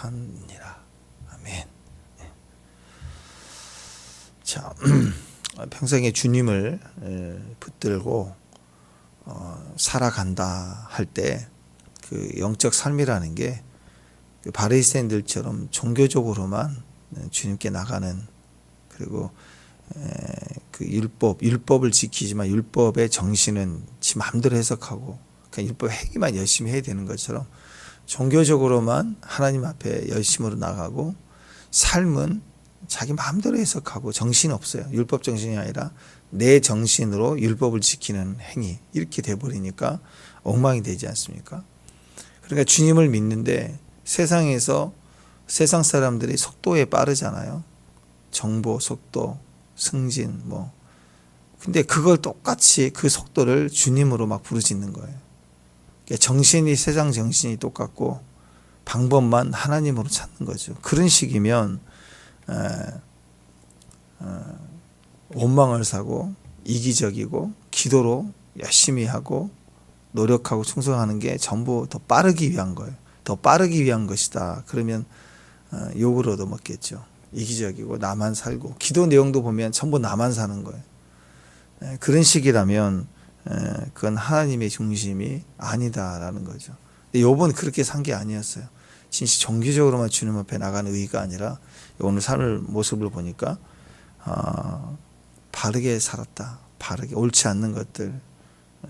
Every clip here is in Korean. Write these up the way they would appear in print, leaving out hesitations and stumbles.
못하니라. 아멘. 자, 평생에 주님을 붙들고 살아간다 할 때 그 영적 삶이라는 게 그 바리새인들처럼 종교적으로만 주님께 나가는, 그리고 그 율법을 지키지만 율법의 정신은 지 마음대로 해석하고 그냥 율법 행위만 열심히 해야 되는 것처럼 종교적으로만 하나님 앞에 열심으로 나가고 삶은 자기 마음대로 해석하고 정신 없어요. 율법 정신이 아니라 내 정신으로 율법을 지키는 행위, 이렇게 돼버리니까 엉망이 되지 않습니까? 그러니까 주님을 믿는데 세상에서 세상 사람들이 속도에 빠르잖아요. 정보 속도, 승진 뭐. 근데 그걸 똑같이 그 속도를 주님으로 막 부르짖는 거예요. 그러니까 정신이 세상 정신이 똑같고 방법만 하나님으로 찾는 거죠. 그런 식이면 원망을 사고 이기적이고 기도로 열심히 하고 노력하고 충성하는 게 전부 더 빠르기 위한 거예요. 더 빠르기 위한 것이다. 그러면 욕을 얻어먹겠죠. 이기적이고 나만 살고, 기도 내용도 보면 전부 나만 사는 거예요. 그런 식이라면 그건 하나님의 중심이 아니다라는 거죠. 근데 욥은 그렇게 산 게 아니었어요. 진짜 정기적으로만 주님 앞에 나가는 의가 아니라 오늘 삶의 모습을 보니까 바르게 살았다. 바르게, 옳지 않는 것들,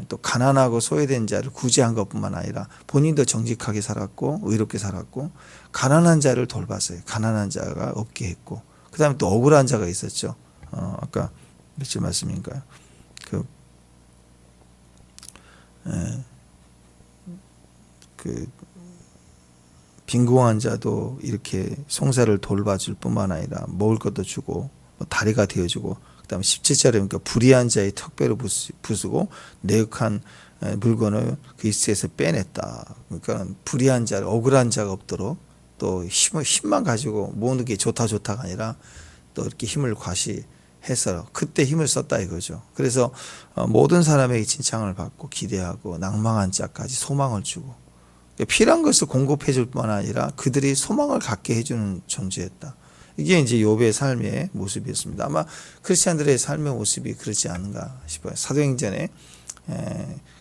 또 가난하고 소외된 자를 구제한 것뿐만 아니라 본인도 정직하게 살았고 의롭게 살았고 가난한 자를 돌봤어요. 가난한 자가 없게 했고, 그 다음에 또 억울한 자가 있었죠. 아까 며칠 말씀인가요? 그 빈궁한 자도 이렇게 송사를 돌봐줄 뿐만 아니라 먹을 것도 주고 다리가 되어주고, 그다음에 17절에 보니까 불의한 자의 턱뼈를 부수고 내역한 물건을 그 이스에서 빼냈다. 그러니까 불의한 자, 억울한 자가 없도록 또 힘만 가지고 모으는 게 좋다가 아니라 또 이렇게 힘을 과시해서 그때 힘을 썼다 이거죠. 그래서 모든 사람에게 칭찬을 받고 기대하고 낭망한 자까지 소망을 주고, 필요한 것을 공급해 줄 뿐만 아니라 그들이 소망을 갖게 해주는 존재였다. 이게 이제 욥의 삶의 모습이었습니다. 아마 크리스찬들의 삶의 모습이 그렇지 않은가 싶어요. 사도행전에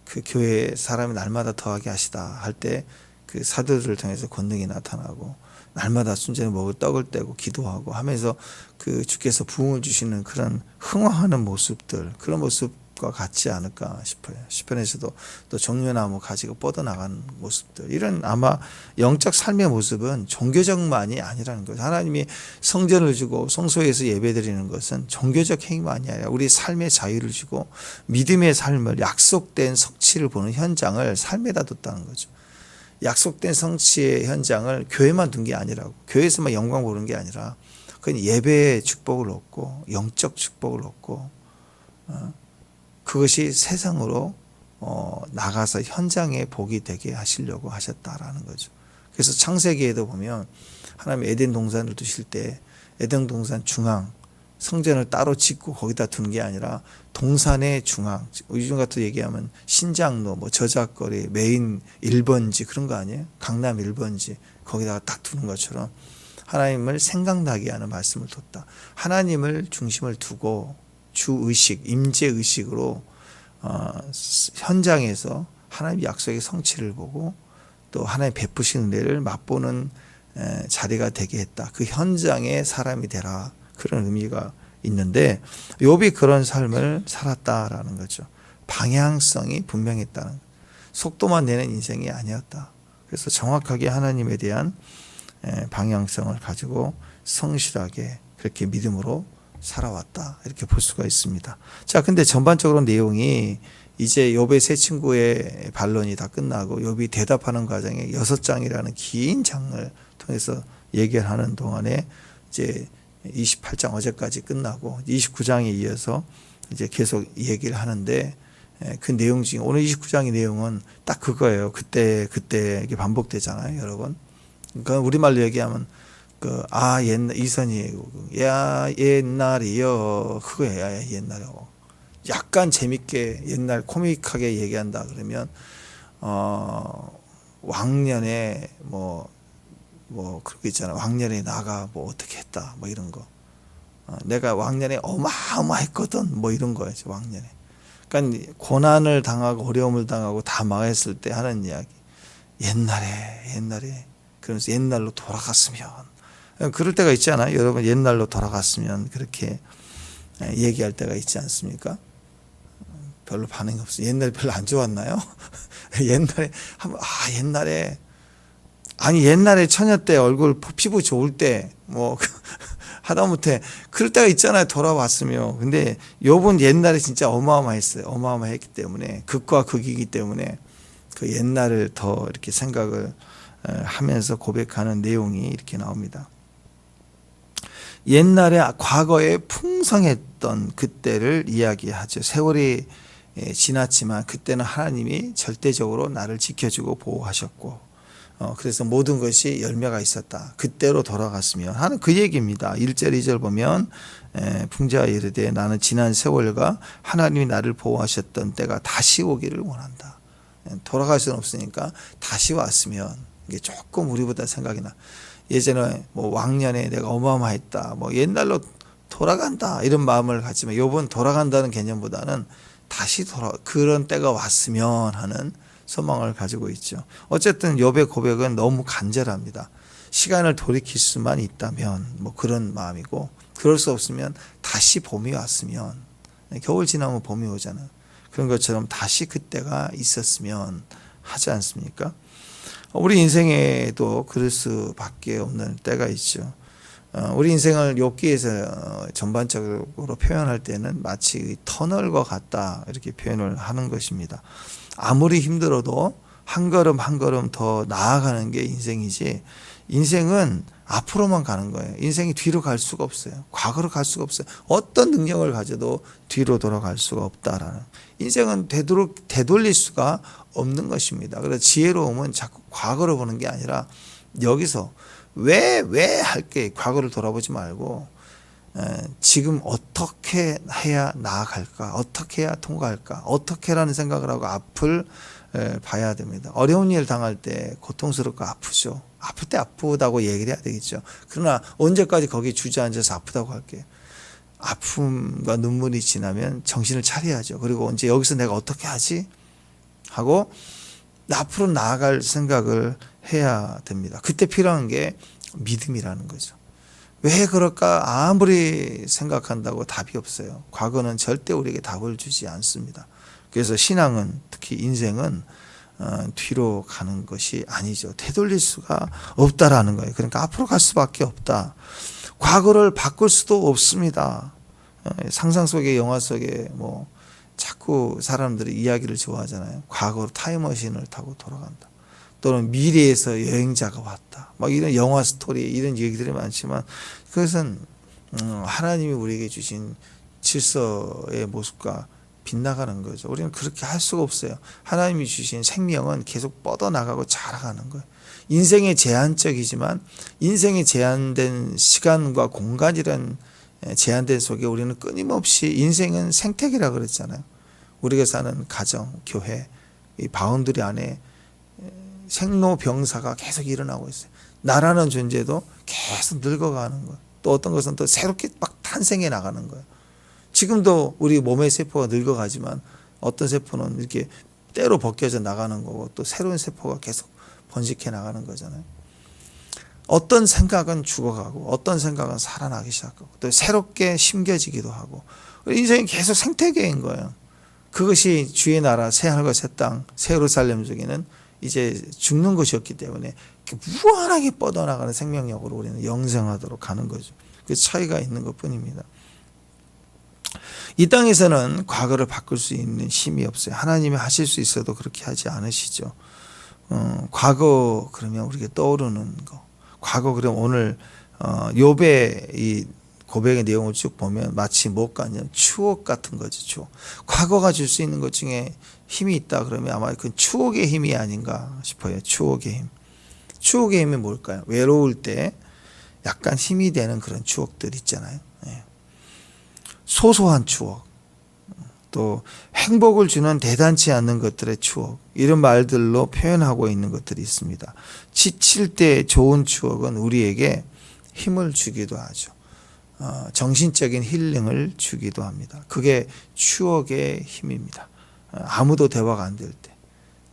그 교회에 사람이 날마다 더하게 하시다 할 때 그 사도들을 통해서 권능이 나타나고 날마다 순전히 먹을 떡을 떼고 기도하고 하면서 그 주께서 부흥을 주시는 그런 흥황하는 모습들, 그런 모습과 같지 않을까 싶어요. 시편에서도 또 종려나무 가지고 뻗어나가는 모습들, 이런 아마 영적 삶의 모습은 종교적만이 아니라는 거죠. 하나님이 성전을 주고 성소에서 예배드리는 것은 종교적 행위만이 아니라 우리 삶의 자유를 주고 믿음의 삶을, 약속된 성취를 보는 현장을 삶에다 뒀다는 거죠. 약속된 성취의 현장을 교회만 둔 게 아니라고, 교회에서만 영광 보는 게 아니라 그건 예배의 축복을 얻고 영적 축복을 얻고 그것이 세상으로 나가서 현장에 복이 되게 하시려고 하셨다라는 거죠. 그래서 창세기에도 보면 하나님 에덴 동산을 두실 때 에덴 동산 중앙 성전을 따로 짓고 거기다 둔 게 아니라 동산의 중앙, 요즘 같은 얘기하면 신장로, 뭐 저작거리, 메인 1번지 그런 거 아니에요? 강남 1번지 거기다가 딱 두는 것처럼 하나님을 생각나게 하는 말씀을 뒀다. 하나님을 중심을 두고 주의식, 임재의식으로 현장에서 하나님의 약속의 성취를 보고 또 하나님 베푸신 은혜를 맛보는 자리가 되게 했다. 그 현장의 사람이 되라. 그런 의미가 있는데 욥이 그런 삶을 살았다라는 거죠. 방향성이 분명했다는, 속도만 내는 인생이 아니었다. 그래서 정확하게 하나님에 대한 방향성을 가지고 성실하게 그렇게 믿음으로 살아왔다, 이렇게 볼 수가 있습니다. 자, 근데 전반적으로 내용이 이제 욥의 세 친구의 반론이 다 끝나고 욥이 대답하는 과정에 6장이라는 긴 장을 통해서 얘기를 하는 동안에 이제 28장 어제까지 끝나고 29장에 이어서 이제 계속 얘기를 하는데 그 내용 중에 오늘 29장의 내용은 딱 그거예요. 그때 이게 반복되잖아요, 여러분. 그러니까 우리말로 얘기하면 옛날 이선희 옛날이요, 그거야. 옛날이요. 약간 재밌게 옛날 코믹하게 얘기한다 그러면 왕년에 뭐 뭐 그런 거 있잖아. 왕년에 나가 뭐 어떻게 했다 뭐 이런 거. 내가 왕년에 어마어마했거든 뭐 이런 거예요. 왕년에. 그러니까 고난을 당하고 어려움을 당하고 다 망했을 때 하는 이야기. 옛날에 그러면서 옛날로 돌아갔으면 그럴 때가 있지 않아요? 여러분 옛날로 돌아갔으면 그렇게 얘기할 때가 있지 않습니까? 별로 반응이 없어요. 옛날에 별로 안 좋았나요? 옛날에 처녀 때 얼굴 피부 좋을 때 뭐 하다못해 그럴 때가 있잖아요. 돌아왔으며. 근데 요번 옛날에 진짜 어마어마했어요. 어마어마했기 때문에 극과 극이기 때문에 그 옛날을 더 이렇게 생각을 하면서 고백하는 내용이 이렇게 나옵니다. 옛날에 과거에 풍성했던 그때를 이야기하죠. 세월이 지났지만 그때는 하나님이 절대적으로 나를 지켜주고 보호하셨고 그래서 모든 것이 열매가 있었다. 그때로 돌아갔으면 하는 그 얘기입니다. 1절 2절 보면 풍자가 이르되 나는 지난 세월과 하나님이 나를 보호하셨던 때가 다시 오기를 원한다. 돌아갈 수는 없으니까 다시 왔으면 이게 조금 우리보다 생각이 나. 예전에 뭐 왕년에 내가 어마어마했다. 뭐 옛날로 돌아간다. 이런 마음을 갖지만 요번 돌아간다는 개념보다는 다시 그런 때가 왔으면 하는 소망을 가지고 있죠. 어쨌든 욥의 고백은 너무 간절합니다. 시간을 돌이킬 수만 있다면 뭐 그런 마음이고 그럴 수 없으면 다시 봄이 왔으면 겨울 지나면 봄이 오잖아요. 그런 것처럼 다시 그때가 있었으면 하지 않습니까? 우리 인생에도 그럴 수밖에 없는 때가 있죠. 우리 인생을 욥기에서 전반적으로 표현할 때는 마치 터널과 같다 이렇게 표현을 하는 것입니다. 아무리 힘들어도 한 걸음 한 걸음 더 나아가는 게 인생이지 인생은 앞으로만 가는 거예요. 인생이 뒤로 갈 수가 없어요. 과거로 갈 수가 없어요. 어떤 능력을 가져도 뒤로 돌아갈 수가 없다라는. 인생은 되돌릴 수가 없는 것입니다. 그래서 지혜로움은 자꾸 과거로 보는 게 아니라 여기서 왜 할게 과거를 돌아보지 말고 지금 어떻게 해야 나아갈까? 어떻게 해야 통과할까? 어떻게라는 생각을 하고 앞을 봐야 됩니다. 어려운 일 당할 때 고통스럽고 아프죠. 아플 때 아프다고 얘기를 해야 되겠죠. 그러나 언제까지 거기 주저앉아서 아프다고 할게요. 아픔과 눈물이 지나면 정신을 차려야죠. 그리고 이제 여기서 내가 어떻게 하지? 하고 앞으로 나아갈 생각을 해야 됩니다. 그때 필요한 게 믿음이라는 거죠. 왜 그럴까? 아무리 생각한다고 답이 없어요. 과거는 절대 우리에게 답을 주지 않습니다. 그래서 신앙은 특히 인생은 뒤로 가는 것이 아니죠. 되돌릴 수가 없다라는 거예요. 그러니까 앞으로 갈 수밖에 없다. 과거를 바꿀 수도 없습니다. 상상 속의 영화 속에 뭐 자꾸 사람들이 이야기를 좋아하잖아요. 과거로 타임머신을 타고 돌아간다. 또는 미래에서 여행자가 왔다. 막 이런 영화 스토리 이런 얘기들이 많지만 그것은 하나님이 우리에게 주신 질서의 모습과 빗나가는 거죠. 우리는 그렇게 할 수가 없어요. 하나님이 주신 생명은 계속 뻗어나가고 자라가는 거예요. 인생이 제한적이지만 인생이 제한된 시간과 공간이란 제한된 속에 우리는 끊임없이 인생은 생태계라 그랬잖아요. 우리가 사는 가정, 교회, 이 바운드리 안에 생로병사가 계속 일어나고 있어요. 나라는 존재도 계속 늙어가는 거예요. 또 어떤 것은 또 새롭게 막 탄생해 나가는 거예요. 지금도 우리 몸의 세포가 늙어가지만 어떤 세포는 이렇게 때로 벗겨져 나가는 거고 또 새로운 세포가 계속 번식해 나가는 거잖아요. 어떤 생각은 죽어가고 어떤 생각은 살아나기 시작하고 또 새롭게 심겨지기도 하고 인생이 계속 생태계인 거예요. 그것이 주의 나라 새하늘과 새 땅 새 예루살렘 속에는 이제 죽는 것이었기 때문에 무한하게 뻗어나가는 생명력으로 우리는 영생하도록 하는 거죠. 그 차이가 있는 것뿐입니다. 이 땅에서는 과거를 바꿀 수 있는 힘이 없어요. 하나님이 하실 수 있어도 그렇게 하지 않으시죠. 과거 그러면 우리가 떠오르는 거. 과거 그럼 오늘 욥의 이 고백의 내용을 쭉 보면 마치 못 가냐 추억 같은 거죠. 추억. 과거가 줄 수 있는 것 중에 힘이 있다 그러면 아마 그 추억의 힘이 아닌가 싶어요. 추억의 힘. 추억의 힘이 뭘까요? 외로울 때 약간 힘이 되는 그런 추억들 있잖아요. 소소한 추억. 또 행복을 주는 대단치 않는 것들의 추억, 이런 말들로 표현하고 있는 것들이 있습니다. 지칠 때 좋은 추억은 우리에게 힘을 주기도 하죠. 정신적인 힐링을 주기도 합니다. 그게 추억의 힘입니다. 아무도 대화가 안 될 때,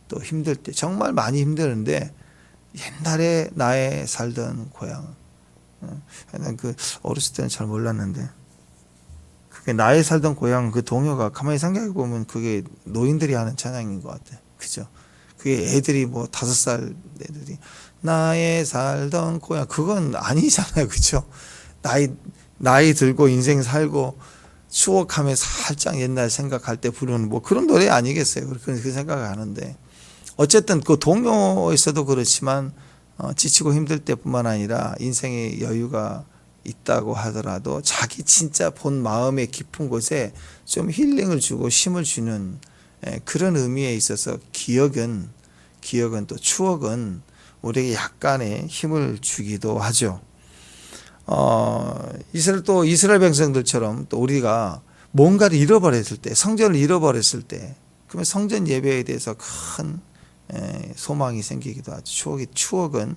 또 힘들 때, 정말 많이 힘드는데 옛날에 나의 살던 고향, 난 그 어렸을 때는 잘 몰랐는데, 그게 나의 살던 고향 그 동요가 가만히 생각해 보면 그게 노인들이 하는 찬양인 것 같아. 그죠? 그게 애들이 뭐 5살 애들이 나의 살던 고향, 그건 아니잖아요. 그죠? 나이 들고 인생 살고 추억하며 살짝 옛날 생각할 때 부르는 뭐 그런 노래 아니겠어요. 그 생각을 하는데, 어쨌든 그 동요에서도 그렇지만 지치고 힘들 때뿐만 아니라 인생의 여유가 있다고 하더라도 자기 진짜 본 마음의 깊은 곳에 좀 힐링을 주고 힘을 주는 그런 의미에 있어서 기억은 또 추억은 우리에게 약간의 힘을 주기도 하죠. 이스라엘 백성들처럼 또 우리가 뭔가를 잃어버렸을 때, 성전을 잃어버렸을 때, 그러면 성전 예배에 대해서 큰 소망이 생기기도 하죠. 추억은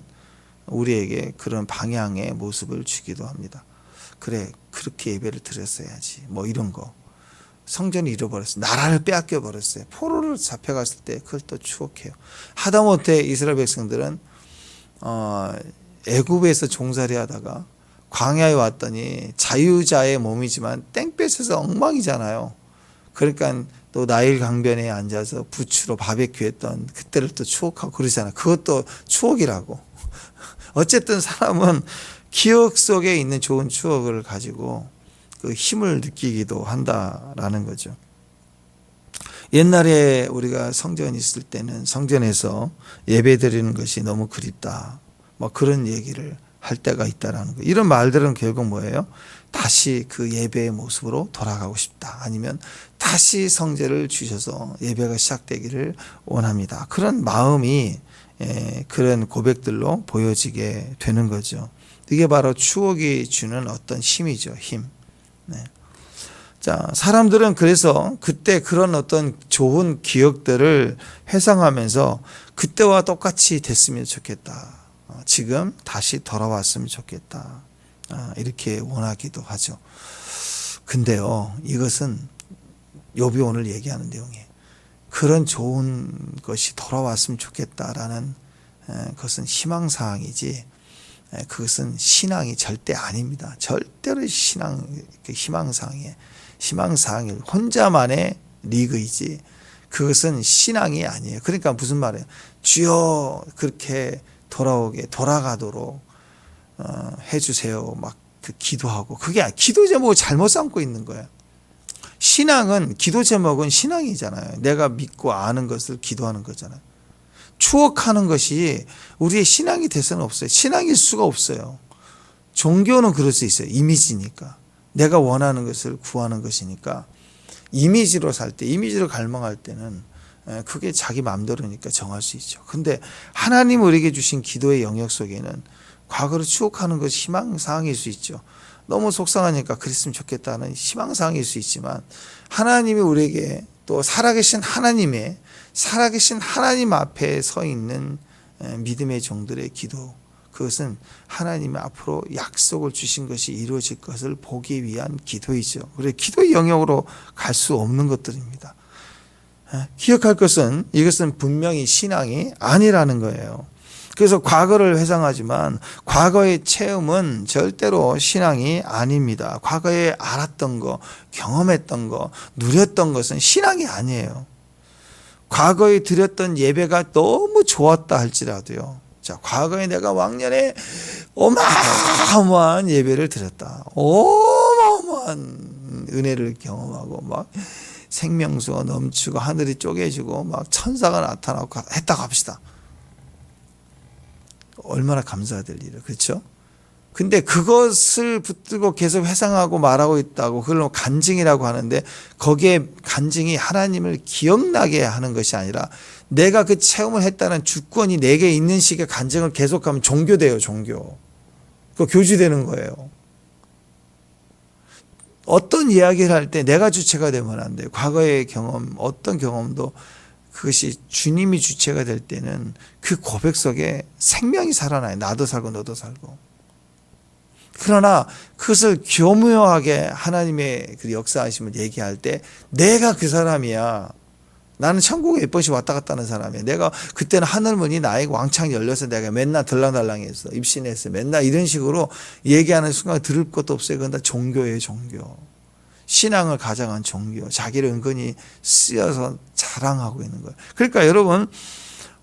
우리에게 그런 방향의 모습을 주기도 합니다. 그래, 그렇게 예배를 드렸어야지. 뭐 이런 거. 성전을 잃어버렸어요. 나라를 빼앗겨 버렸어요. 포로를 잡혀갔을 때 그걸 또 추억해요. 하다못해 이스라엘 백성들은 애굽에서 종살이 하다가 광야에 왔더니 자유자의 몸이지만 땡볕에서 엉망이잖아요. 그러니까 또 나일 강변에 앉아서 부추로 바베큐 했던 그때를 또 추억하고 그러잖아요. 그것도 추억이라고. 어쨌든 사람은 기억 속에 있는 좋은 추억을 가지고 그 힘을 느끼기도 한다라는 거죠. 옛날에 우리가 성전이 있을 때는 성전에서 예배 드리는 것이 너무 그립다, 뭐 그런 얘기를 할 때가 있다라는 거예요. 이런 말들은 결국 뭐예요? 다시 그 예배의 모습으로 돌아가고 싶다, 아니면 다시 성전을 주셔서 예배가 시작되기를 원합니다. 그런 마음이 그런 고백들로 보여지게 되는 거죠. 이게 바로 추억이 주는 어떤 힘이죠. 힘. 네. 자, 사람들은 그래서 그때 그런 어떤 좋은 기억들을 회상하면서 그때와 똑같이 됐으면 좋겠다, 지금 다시 돌아왔으면 좋겠다, 이렇게 원하기도 하죠. 근데요, 이것은 욥이 오늘 얘기하는 내용이에요. 그런 좋은 것이 돌아왔으면 좋겠다라는 것은 희망사항이지, 그것은 신앙이 절대 아닙니다. 절대로 희망사항이에요. 희망사항이 혼자만의 리그이지 그것은 신앙이 아니에요. 그러니까 무슨 말이에요? 주여 그렇게 돌아가도록 해주세요. 막 그 기도하고, 그게 기도 제목을 잘못 삼고 있는 거예요. 신앙은, 기도 제목은 신앙이잖아요. 내가 믿고 아는 것을 기도하는 거잖아요. 추억하는 것이 우리의 신앙이 될 수는 없어요. 신앙일 수가 없어요. 종교는 그럴 수 있어요. 이미지니까. 내가 원하는 것을 구하는 것이니까. 이미지로 살 때, 이미지로 갈망할 때는 그게 자기 마음대로니까 정할 수 있죠. 근데 하나님 우리에게 주신 기도의 영역 속에는 과거를 추억하는 것이 희망사항일 수 있죠. 너무 속상하니까 그랬으면 좋겠다는 희망사항일 수 있지만, 하나님이 우리에게 또 살아계신 하나님 앞에 서 있는 믿음의 종들의 기도, 그것은 하나님이 앞으로 약속을 주신 것이 이루어질 것을 보기 위한 기도이죠. 그래, 기도의 영역으로 갈 수 없는 것들입니다. 기억할 것은, 이것은 분명히 신앙이 아니라는 거예요. 그래서 과거를 회상하지만 과거의 체험은 절대로 신앙이 아닙니다. 과거에 알았던 거, 경험했던 거, 누렸던 것은 신앙이 아니에요. 과거에 드렸던 예배가 너무 좋았다 할지라도요. 자, 과거에 내가 왕년에 어마어마한 예배를 드렸다. 어마어마한 은혜를 경험하고 막 생명수가 넘치고 하늘이 쪼개지고 막 천사가 나타나고 했다고 합시다. 얼마나 감사될 일이에요. 그렇죠? 근데 그것을 붙들고 계속 회상하고 말하고 있다고, 그걸 간증이라고 하는데, 거기에 간증이 하나님을 기억나게 하는 것이 아니라 내가 그 체험을 했다는 주권이 내게 있는 식의 간증을 계속하면 종교돼요. 종교. 그 교주되는 거예요. 어떤 이야기를 할 때 내가 주체가 되면 안 돼요. 과거의 경험, 어떤 경험도 그것이 주님이 주체가 될 때는 그 고백 속에 생명이 살아나요. 나도 살고 너도 살고. 그러나 그것을 교묘하게 하나님의 그 역사하심을 얘기할 때 내가 그 사람이야. 나는 천국에 몇 번씩 왔다 갔다 하는 사람이야. 내가 그때는 하늘문이 나에게 왕창 열려서 내가 맨날 들랑달랑했어. 입신했어. 맨날 이런 식으로 얘기하는 순간 들을 것도 없어요. 그건 다 종교예요, 종교. 신앙을 가장한 종교. 자기를 은근히 쓰여서 자랑하고 있는 거예요. 그러니까 여러분,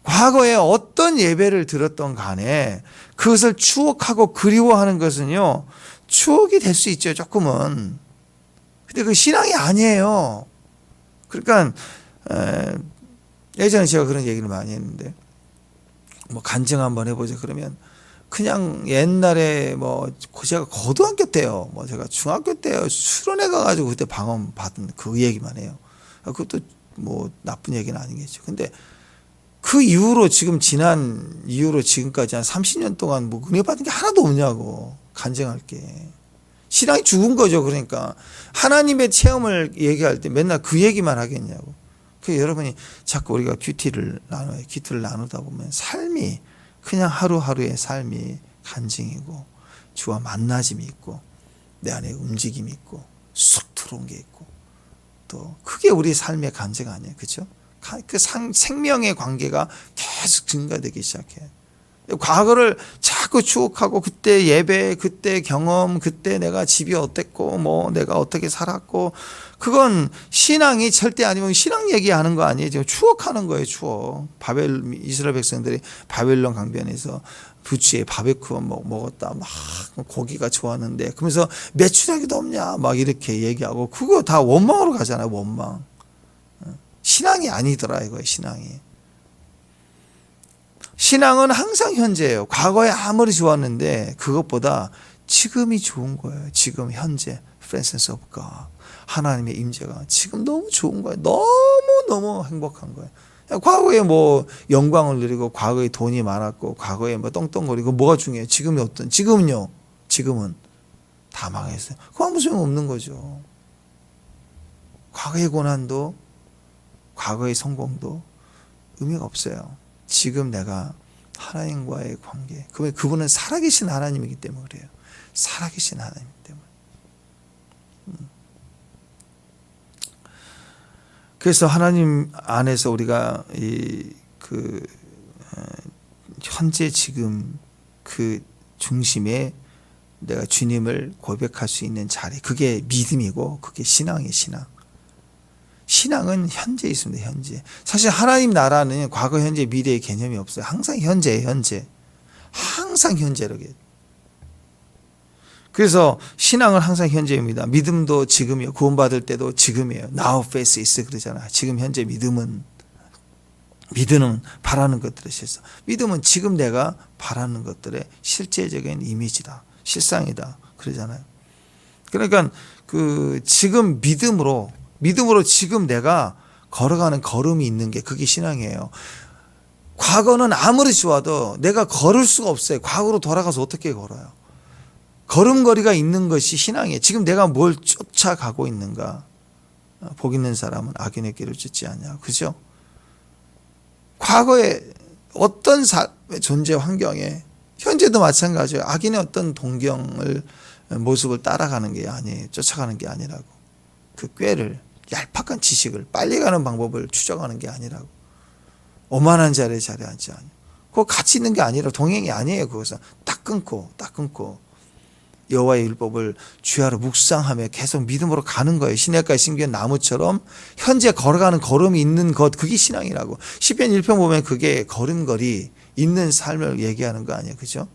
과거에 어떤 예배를 들었던 간에 그것을 추억하고 그리워하는 것은요, 추억이 될 수 있죠, 조금은. 근데 그 신앙이 아니에요. 그러니까 예전에 제가 그런 얘기를 많이 했는데, 뭐 간증 한번 해보자 그러면 그냥 옛날에 뭐 제가 고등학교 때요, 뭐 제가 중학교 때요 수련회 가가지고 그때 방언 받은 그 얘기만 해요. 그것도 뭐 나쁜 얘기는 아니겠죠. 근데 그 이후로 지금 지난 이후로 지금까지 한 30년 동안 뭐 은혜 받은 게 하나도 없냐고. 간증할 게 신앙이 죽은 거죠. 그러니까 하나님의 체험을 얘기할 때 맨날 그 얘기만 하겠냐고. 그 여러분이 자꾸 우리가 큐티를 나눠요. 큐티를 나누다 보면 삶이 그냥 하루하루의 삶이 간증이고 주와 만나짐이 있고 내 안에 움직임이 있고 쑥 들어온 게 있고 또 그게 우리 삶의 간증 아니에요. 그렇죠? 그 생명의 관계가 계속 증가되기 시작해요. 과거를 자꾸 추억하고 그때 예배, 그때 경험, 그때 내가 집이 어땠고 뭐 내가 어떻게 살았고 그건 신앙이 절대 아니면 신앙 얘기하는 거 아니에요. 지금 추억하는 거예요. 추억. 이스라엘 백성들이 바벨론 강변에서 부추에 바베큐 먹었다. 막 고기가 좋았는데 그러면서 매출하기도 없냐 막 이렇게 얘기하고 그거 다 원망으로 가잖아요. 원망. 신앙이 아니더라 이거예요. 신앙이. 신앙은 항상 현재예요. 과거에 아무리 좋았는데 그것보다 지금이 좋은 거예요. 지금 현재 presence of God. 하나님의 임재가 지금 너무 좋은 거예요. 너무 행복한 거예요. 과거에 뭐 영광을 누리고 과거에 돈이 많았고 과거에 뭐 떵떵거리고 뭐가 중요해요? 지금은요. 지금은 다 망했어요. 그거 아무 소용 없는 거죠. 과거의 고난도 과거의 성공도 의미가 없어요. 지금 내가 하나님과의 관계. 그분은 살아계신 하나님이기 때문에 그래요. 살아계신 하나님이기 때문에. 그래서 하나님 안에서 우리가 현재 지금 그 중심에 내가 주님을 고백할 수 있는 자리. 그게 믿음이고 그게 신앙이에요. 신앙. 신앙은 현재에 있습니다. 현재. 사실 하나님 나라는 과거, 현재, 미래의 개념이 없어요. 항상 현재예요. 현재. 항상 현재라고 해요. 그래서 신앙은 항상 현재입니다. 믿음도 지금이에요. 구원받을 때도 지금이에요. Now faith is 그러잖아요. 지금 현재 믿음은 바라는 것들의 실상. 믿음은 지금 내가 바라는 것들의 실제적인 이미지다. 실상이다. 그러잖아요. 그러니까 지금 믿음으로 지금 내가 걸어가는 걸음이 있는 게 그게 신앙이에요. 과거는 아무리 좋아도 내가 걸을 수가 없어요. 과거로 돌아가서 어떻게 걸어요? 걸음걸이가 있는 것이 신앙이에요. 지금 내가 뭘 쫓아가고 있는가? 복 있는 사람은 악인의 길을 쫓지 않냐. 그죠? 과거에 어떤 삶의 존재 환경에 현재도 마찬가지예요. 악인의 어떤 동경을 모습을 따라가는 게 아니에요. 쫓아가는 게 아니라고. 그 꾀를 얄팍한 지식을 빨리 가는 방법을 추적하는 게 아니라고. 오만한 자리에 앉지 않아요. 그거 같이 있는 게 아니라 동행이 아니에요. 그것은 딱 끊고 여호와의 율법을 주야로 묵상하며 계속 믿음으로 가는 거예요. 시냇가에 심긴 나무처럼 현재 걸어가는 걸음이 있는 것, 그게 신앙이라고. 시편 1편 보면 그게 걸음걸이 있는 삶을 얘기하는 거 아니에요. 그죠?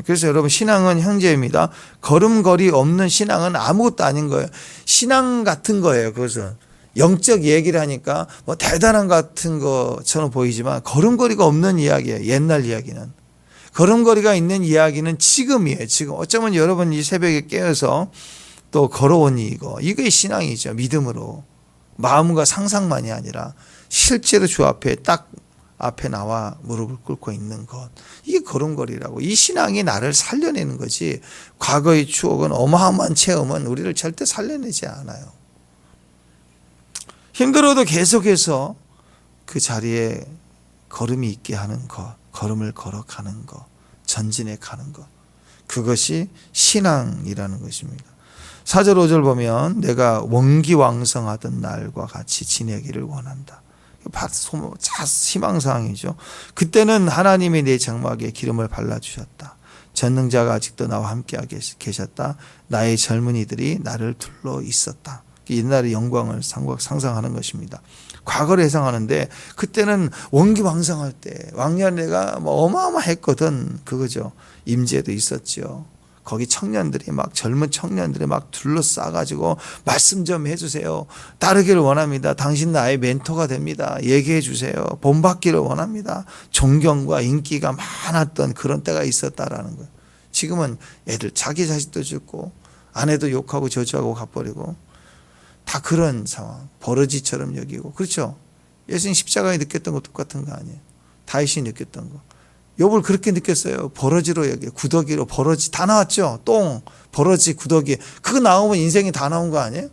그래서 여러분, 신앙은 현재입니다. 걸음걸이 없는 신앙은 아무것도 아닌 거예요. 신앙 같은 거예요. 그것은 영적 얘기를 하니까 뭐 대단한 같은 것처럼 보이지만 걸음걸이가 없는 이야기예요. 옛날 이야기는. 걸음걸이가 있는 이야기는 지금이에요. 지금 어쩌면 여러분 이 새벽에 깨어서 또 걸어온 이게 신앙이죠. 믿음으로. 마음과 상상만이 아니라 실제로 주 앞에 딱 앞에 나와 무릎을 꿇고 있는 것, 이게 걸음걸이라고. 이 신앙이 나를 살려내는 거지, 과거의 추억은, 어마어마한 체험은 우리를 절대 살려내지 않아요. 힘들어도 계속해서 그 자리에 걸음이 있게 하는 것, 걸음을 걸어가는 것, 전진해 가는 것, 그것이 신앙이라는 것입니다. 4절 5절 보면 내가 원기왕성하던 날과 같이 지내기를 원한다. 희망사항이죠. 그때는 하나님이 내 장막에 기름을 발라주셨다. 전능자가 아직도 나와 함께 계셨다. 나의 젊은이들이 나를 둘러 있었다. 옛날의 영광을 상상하는 것입니다. 과거를 회상하는데 그때는 원기왕성할 때 왕년내가 어마어마했거든. 그거죠. 임재도 있었죠. 거기 청년들이 젊은 청년들이 둘러싸가지고 말씀 좀 해주세요. 따르기를 원합니다. 당신 나의 멘토가 됩니다. 얘기해 주세요. 본받기를 원합니다. 존경과 인기가 많았던 그런 때가 있었다라는 거예요. 지금은 애들 자기 자식도 죽고 아내도 욕하고 저주하고 가버리고 다 그런 상황. 버러지처럼 여기고. 그렇죠. 예수님 십자가에 느꼈던 거 똑같은 거 아니에요. 다윗이 느꼈던 거. 욥을 그렇게 느꼈어요. 버러지로 여기, 구더기로, 버러지 다 나왔죠. 똥, 버러지, 구더기. 그거 나오면 인생이 다 나온 거 아니에요?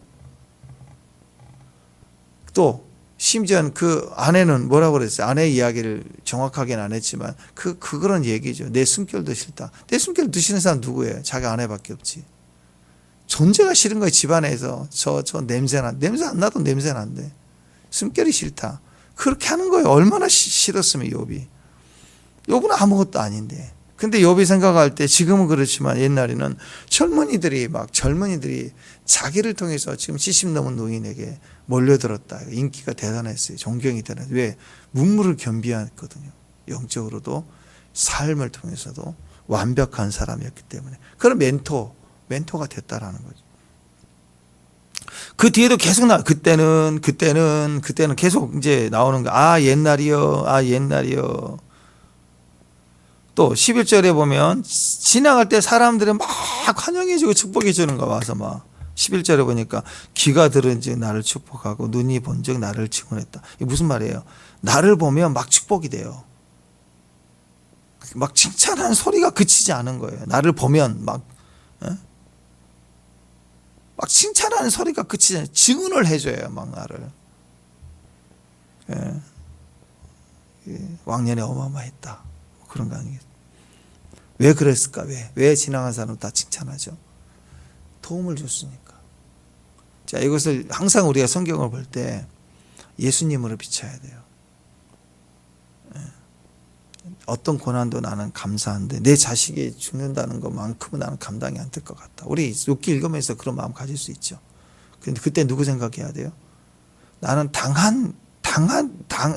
또 심지어 그 아내는 뭐라고 그랬어요? 아내의 이야기를 정확하게는 안 했지만 그런 얘기죠. 내 숨결도 싫다. 내 숨결 드시는 사람 누구예요? 자기 아내밖에 없지. 존재가 싫은 거예요. 집안에서 저 냄새 안 나도 냄새 난대. 숨결이 싫다. 그렇게 하는 거예요. 얼마나 싫었으면 욥이. 욥은 아무것도 아닌데. 근데 욥이 생각할 때 지금은 그렇지만 옛날에는 젊은이들이 자기를 통해서 지금 70 넘은 노인에게 몰려들었다. 인기가 대단했어요. 존경이 대단했어요. 왜? 문무를 겸비했거든요. 영적으로도 삶을 통해서도 완벽한 사람이었기 때문에. 그런 멘토가 됐다라는 거죠. 그 뒤에도 계속 그때는 계속 이제 나오는 거. 옛날이요. 또 11절에 보면 지나갈 때 사람들이 막 환영해 주고 축복해 주는 거 와서 11절에 보니까 귀가 들은즉 나를 축복하고 눈이 본즉 나를 증언했다. 이게 무슨 말이에요? 나를 보면 막 축복이 돼요. 막 칭찬하는 소리가 그치지 않은 거예요. 나를 보면 막 칭찬하는 소리가 그치지 않아요. 증언을 해줘요. 막 나를. 왕년에 어마어마했다. 그런 거 아니겠어요? 왜 그랬을까? 왜 지나간 사람 다 칭찬하죠? 도움을 줬으니까. 자, 이것을 항상 우리가 성경을 볼 때 예수님으로 비춰야 돼요. 어떤 고난도 나는 감사한데 내 자식이 죽는다는 것만큼은 나는 감당이 안 될 것 같다. 우리 욥기 읽으면서 그런 마음 가질 수 있죠. 그런데 그때 누구 생각해야 돼요? 나는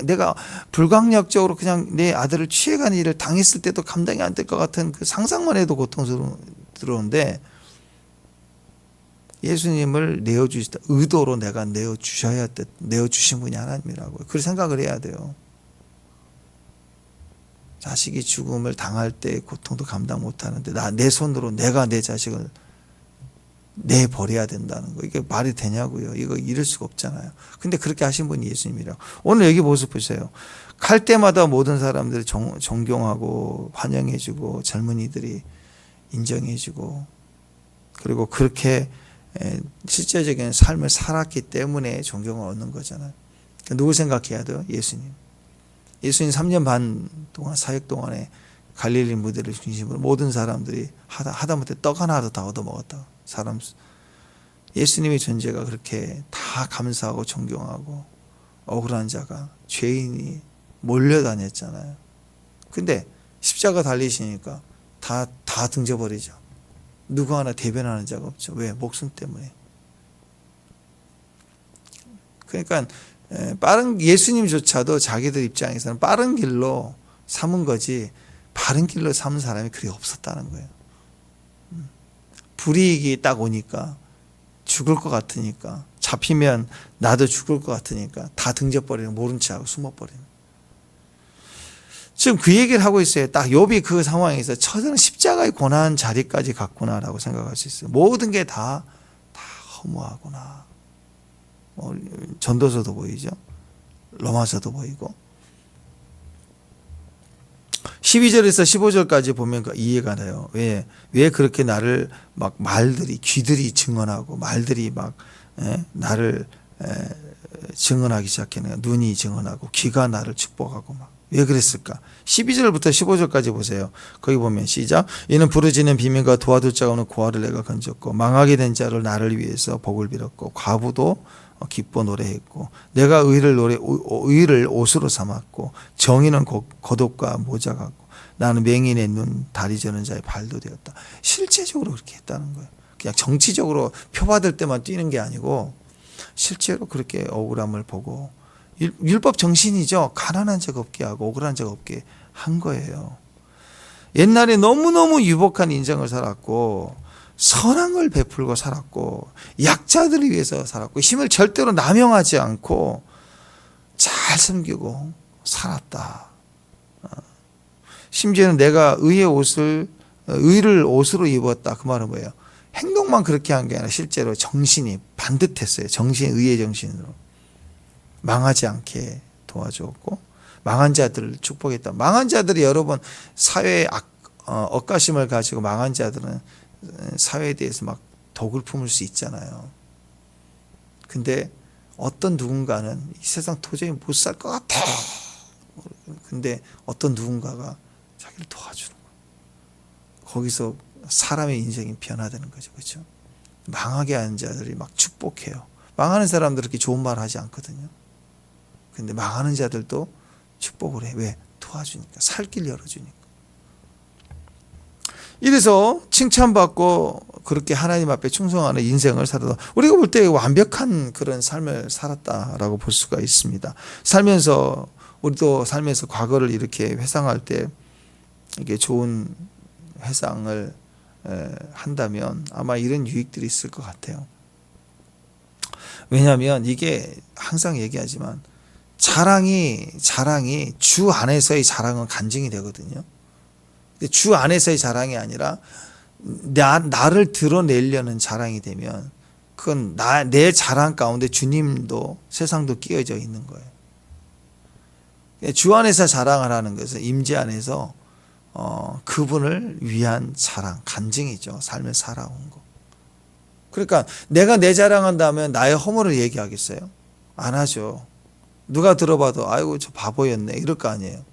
내가 불강력적으로 그냥 내 아들을 취해간 일을 당했을 때도 감당이 안 될 것 같은 그 상상만 해도 고통스러운데 예수님을 내어주시다. 의도로 내가 내어주신 분이 하나님이라고요. 그렇게 생각을 해야 돼요. 자식이 죽음을 당할 때 고통도 감당 못하는데 내 손으로 내가 내 자식을 내버려야 된다는 거. 이게 말이 되냐고요. 이거 이럴 수가 없잖아요. 근데 그렇게 하신 분이 예수님이라고. 오늘 여기 모습 보세요. 갈 때마다 모든 사람들이 존경하고 환영해주고 젊은이들이 인정해주고 그리고 그렇게 실제적인 삶을 살았기 때문에 존경을 얻는 거잖아요. 그러니까 누구 생각해야 돼요? 예수님. 예수님 3년 반 동안 사역 동안에 갈릴리 무대를 중심으로 모든 사람들이 하다못해 떡 하나도 다 얻어먹었다. 예수님의 존재가 그렇게 다 감사하고 존경하고 억울한 자가 죄인이 몰려다녔잖아요. 근데 십자가 달리시니까 다 등져버리죠. 누구 하나 대변하는 자가 없죠. 왜? 목숨 때문에. 그러니까 예수님조차도 자기들 입장에서는 빠른 길로 삼은 거지 바른 길로 삼은 사람이 그리 없었다는 거예요. 불이익이 딱 오니까 죽을 것 같으니까 잡히면 나도 죽을 것 같으니까 다 등져버리는, 모른 체하고 숨어버리는. 지금 그 얘기를 하고 있어요. 딱 욥이 그 상황에서 저는 십자가의 고난 자리까지 갔구나라고 생각할 수 있어요. 모든 게 다 허무하구나. 전도서도 보이죠. 로마서도 보이고 12절에서 15절까지 보면 이해가 돼요. 왜 그렇게 나를 막 말들이, 귀들이 증언하고 말들이 막 나를 증언하기 시작했는가. 눈이 증언하고 귀가 나를 축복하고 막. 왜 그랬을까? 12절부터 15절까지 보세요. 거기 보면 시작. 이는 부르짖는 비밀과 도와줄 자가 없는 고아를 내가 건졌고 망하게 된 자를 나를 위해서 복을 빌었고 과부도 기뻐 노래했고 내가 의를 옷으로 삼았고 정의는 겉옷과 모자 같고 나는 맹인의 눈 다리 저는 자의 발도 되었다. 실제적으로 그렇게 했다는 거예요. 그냥 정치적으로 표받을 때만 뛰는 게 아니고 실제로 그렇게 억울함을 보고 율법 정신이죠. 가난한 적 없게 하고 억울한 적 없게 한 거예요. 옛날에 너무너무 유복한 인생을 살았고 선한 걸 베풀고 살았고 약자들을 위해서 살았고 힘을 절대로 남용하지 않고 잘 섬기고 살았다. 심지어는 내가 의를 옷으로 입었다. 그 말은 뭐예요? 행동만 그렇게 한 게 아니라 실제로 정신이 반듯했어요. 의의 정신으로. 망하지 않게 도와주었고 망한 자들을 축복했다. 망한 자들이 여러분 사회의 억가심을 가지고 망한 자들은 사회에 대해서 막 독을 품을 수 있잖아요. 근데 어떤 누군가는 이 세상 도저히 못 살 것 같아. 근데 어떤 누군가가 자기를 도와주는 거예요. 거기서 사람의 인생이 변화되는 거죠. 그렇죠? 망하게 하는 자들이 막 축복해요. 망하는 사람들은 그렇게 좋은 말 하지 않거든요. 근데 망하는 자들도 축복을 해. 왜? 도와주니까. 살 길 열어주니까. 이래서 칭찬받고 그렇게 하나님 앞에 충성하는 인생을 살아도 우리가 볼 때 완벽한 그런 삶을 살았다라고 볼 수가 있습니다. 우리도 살면서 과거를 이렇게 회상할 때 이게 좋은 회상을 한다면 아마 이런 유익들이 있을 것 같아요. 왜냐하면 이게 항상 얘기하지만 자랑이 주 안에서의 자랑은 간증이 되거든요. 주 안에서의 자랑이 아니라 나를 드러내려는 자랑이 되면 그건 내 자랑 가운데 주님도 세상도 끼어져 있는 거예요. 주 안에서 자랑을 하는 것은 임재 안에서 그분을 위한 자랑, 간증이죠. 삶을 살아온 거. 그러니까 내가 내 자랑한다면 나의 허물을 얘기하겠어요? 안 하죠. 누가 들어봐도 아이고 저 바보였네 이럴 거 아니에요.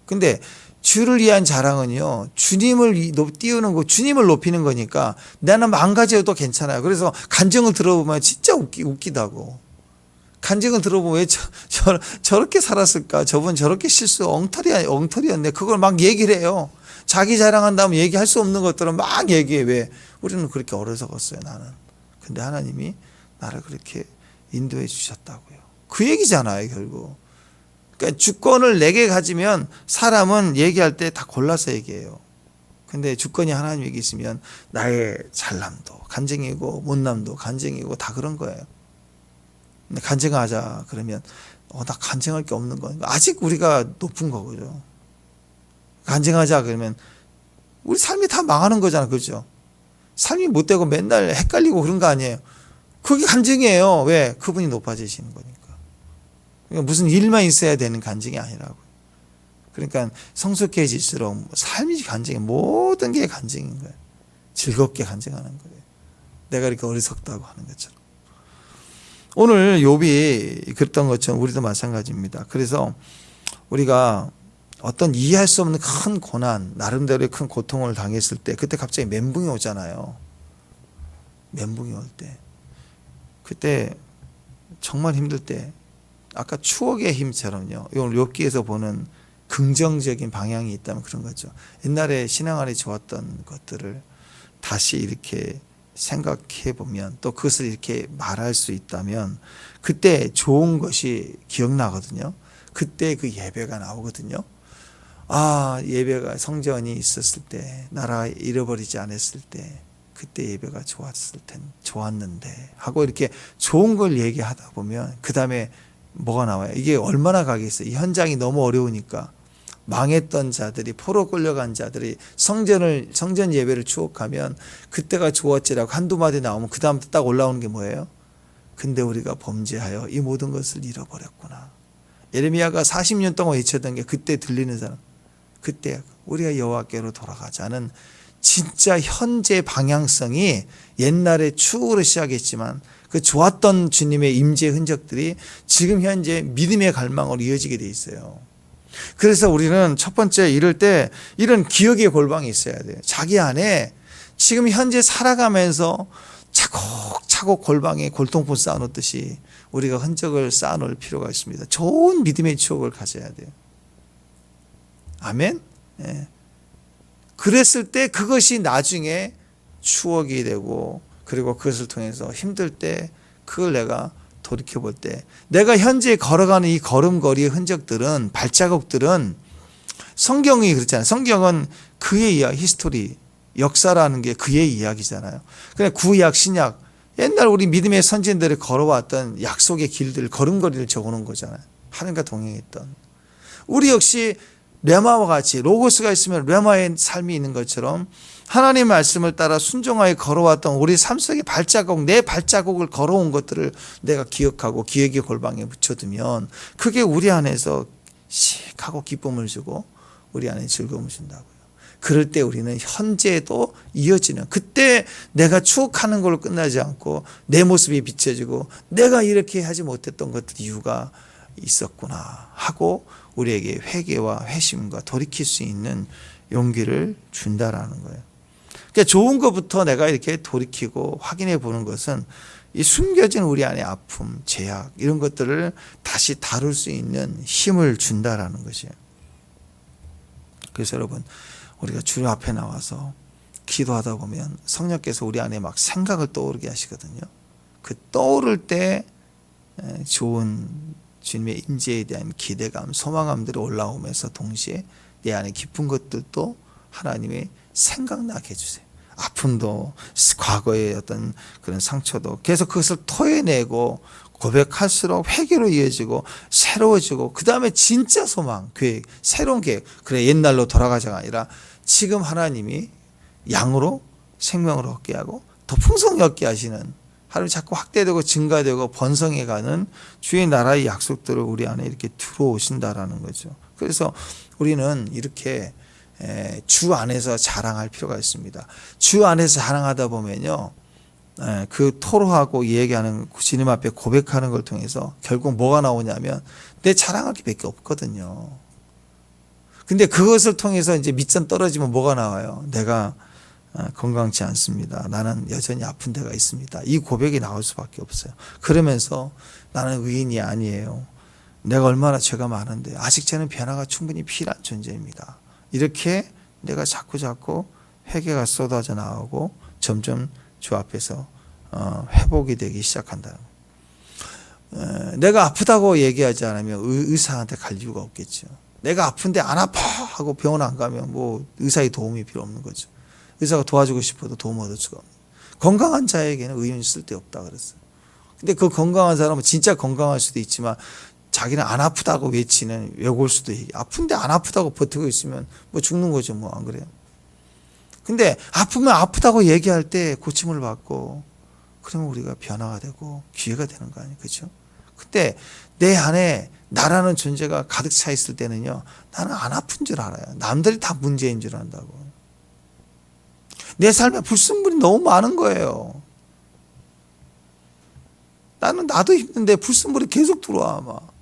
근데 주를 위한 자랑은요, 주님을 띄우는 거, 주님을 높이는 거니까 나는 망가져도 괜찮아요. 그래서 간증을 들어보면 진짜 웃기다고. 간증을 들어보면 왜 저렇게 살았을까? 저분 저렇게 엉터리였네. 그걸 막 얘기를 해요. 자기 자랑한다면 얘기할 수 없는 것들은 막 얘기해. 왜? 우리는 그렇게 어리석었어요, 나는. 근데 하나님이 나를 그렇게 인도해 주셨다고요. 그 얘기잖아요, 결국. 그러니까 주권을 내게 가지면 사람은 얘기할 때 다 골라서 얘기해요. 근데 주권이 하나님에게 있으면 나의 잘남도 간증이고 못남도 간증이고 다 그런 거예요. 근데 간증하자 그러면 나 간증할 게 없는 거 아직 우리가 높은 거죠. 간증하자 그러면 우리 삶이 다 망하는 거잖아, 그렇죠? 삶이 못되고 맨날 헷갈리고 그런 거 아니에요. 그게 간증이에요. 왜? 그분이 높아지시는 거니까. 그러니까 무슨 일만 있어야 되는 간증이 아니라고요. 그러니까 성숙해질수록 삶이 간증이 모든 게 간증인 거예요. 즐겁게 간증하는 거예요. 내가 이렇게 어리석다고 하는 것처럼. 오늘 욥이 그랬던 것처럼 우리도 마찬가지입니다. 그래서 우리가 어떤 이해할 수 없는 큰 고난, 나름대로의 큰 고통을 당했을 때 그때 갑자기 멘붕이 오잖아요. 멘붕이 올 때. 그때 정말 힘들 때 아까 추억의 힘처럼요. 오늘 욥기에서 보는 긍정적인 방향이 있다면 그런 거죠. 옛날에 신앙 안에 좋았던 것들을 다시 이렇게 생각해 보면 또 그것을 이렇게 말할 수 있다면 그때 좋은 것이 기억나거든요. 그때 그 예배가 나오거든요. 아, 예배가 성전이 있었을 때, 나라 잃어버리지 않았을 때, 그때 예배가 좋았는데 하고 이렇게 좋은 걸 얘기하다 보면 그 다음에 뭐가 나와요? 이게 얼마나 가겠어요? 이 현장이 너무 어려우니까 망했던 자들이 포로 끌려간 자들이 성전 예배를 추억하면 그때가 좋았지라고 한두 마디 나오면 그 다음부터 딱 올라오는 게 뭐예요? 근데 우리가 범죄하여 이 모든 것을 잃어버렸구나. 예레미야가 40년 동안 외쳤던 게 그때 들리는 사람. 그때 우리가 여호와께로 돌아가자는 진짜 현재 방향성이 옛날에 추후로 시작했지만 그 좋았던 주님의 임재 흔적들이 지금 현재 믿음의 갈망으로 이어지게 돼 있어요. 그래서 우리는 첫 번째 이럴 때 이런 기억의 골방이 있어야 돼요. 자기 안에 지금 현재 살아가면서 차곡차곡 골방에 골동품 쌓아놓듯이 우리가 흔적을 쌓아놓을 필요가 있습니다. 좋은 믿음의 추억을 가져야 돼요. 아멘. 예. 그랬을 때 그것이 나중에 추억이 되고 그리고 그것을 통해서 힘들 때 그걸 내가 돌이켜볼 때 내가 현재 걸어가는 이 걸음걸이의 흔적들은 발자국들은 성경이 그렇잖아요. 성경은 그의 이야기, 히스토리, 역사라는 게 그의 이야기잖아요. 그냥 구약, 신약 옛날 우리 믿음의 선진들이 걸어왔던 약속의 길들, 걸음걸이를 적어놓은 거잖아요. 하나님과 동행했던. 우리 역시 레마와 같이 로고스가 있으면 레마의 삶이 있는 것처럼 하나님의 말씀을 따라 순종하여 걸어왔던 우리 삶 속의 발자국, 내 발자국을 걸어온 것들을 내가 기억하고 기억의 골방에 묻혀두면 그게 우리 안에서 씩하고 기쁨을 주고 우리 안에 즐거움을 준다고요. 그럴 때 우리는 현재에도 이어지는 그때 내가 추억하는 걸로 끝나지 않고 내 모습이 비춰지고 내가 이렇게 하지 못했던 것들 이유가 있었구나 하고 우리에게 회개와 회심과 돌이킬 수 있는 용기를 준다라는 거예요. 그러니까 좋은 것부터 내가 이렇게 돌이키고 확인해 보는 것은 이 숨겨진 우리 안의 아픔, 죄악 이런 것들을 다시 다룰 수 있는 힘을 준다라는 것이에요. 그래서 여러분 우리가 주님 앞에 나와서 기도하다 보면 성령께서 우리 안에 막 생각을 떠오르게 하시거든요. 그 떠오를 때 좋은 주님의 임재에 대한 기대감, 소망감들이 올라오면서 동시에 내 안에 깊은 것들도 하나님의 생각나게 해주세요. 아픔도 과거의 어떤 그런 상처도 계속 그것을 토해내고 고백할수록 회개로 이어지고 새로워지고 그 다음에 진짜 소망, 계획, 새로운 계획. 그래 옛날로 돌아가자가 아니라 지금 하나님이 양으로 생명을 얻게 하고 더 풍성히 얻게 하시는 하루는 자꾸 확대되고 증가되고 번성해가는 주의 나라의 약속들을 우리 안에 이렇게 들어오신다라는 거죠. 그래서 우리는 이렇게 주 안에서 자랑할 필요가 있습니다. 주 안에서 자랑하다 보면요, 그 토로하고 얘기하는 주님 앞에 고백하는 걸 통해서 결국 뭐가 나오냐면 내 자랑할 게 몇 개 없거든요. 근데 그것을 통해서 이제 밑선 떨어지면 뭐가 나와요? 내가 건강치 않습니다. 나는 여전히 아픈 데가 있습니다. 이 고백이 나올 수밖에 없어요. 그러면서 나는 의인이 아니에요. 내가 얼마나 죄가 많은데 아직 저는 변화가 충분히 필요한 존재입니다. 이렇게 내가 자꾸 회개가 쏟아져 나오고 점점 주 앞에서 회복이 되기 시작한다는 거예요. 내가 아프다고 얘기하지 않으면 의사한테 갈 이유가 없겠죠. 내가 아픈데 안 아파 하고 병원 안 가면 뭐 의사의 도움이 필요 없는 거죠. 의사가 도와주고 싶어도 도움 얻을 수가 없는. 건강한 자에게는 의원이 쓸데없다 그랬어요. 근데 그 건강한 사람은 진짜 건강할 수도 있지만 자기는 안 아프다고 외치는 외골 수도 있고 아픈데 안 아프다고 버티고 있으면 뭐 죽는 거죠. 뭐 안 그래요? 근데 아프면 아프다고 얘기할 때 고침을 받고 그러면 우리가 변화가 되고 기회가 되는 거 아니에요. 그렇죠? 근데 내 안에 나라는 존재가 가득 차 있을 때는요. 나는 안 아픈 줄 알아요. 남들이 다 문제인 줄 안다고. 내 삶에 불순물이 너무 많은 거예요. 나도 힘든데 불순물이 계속 들어와 막.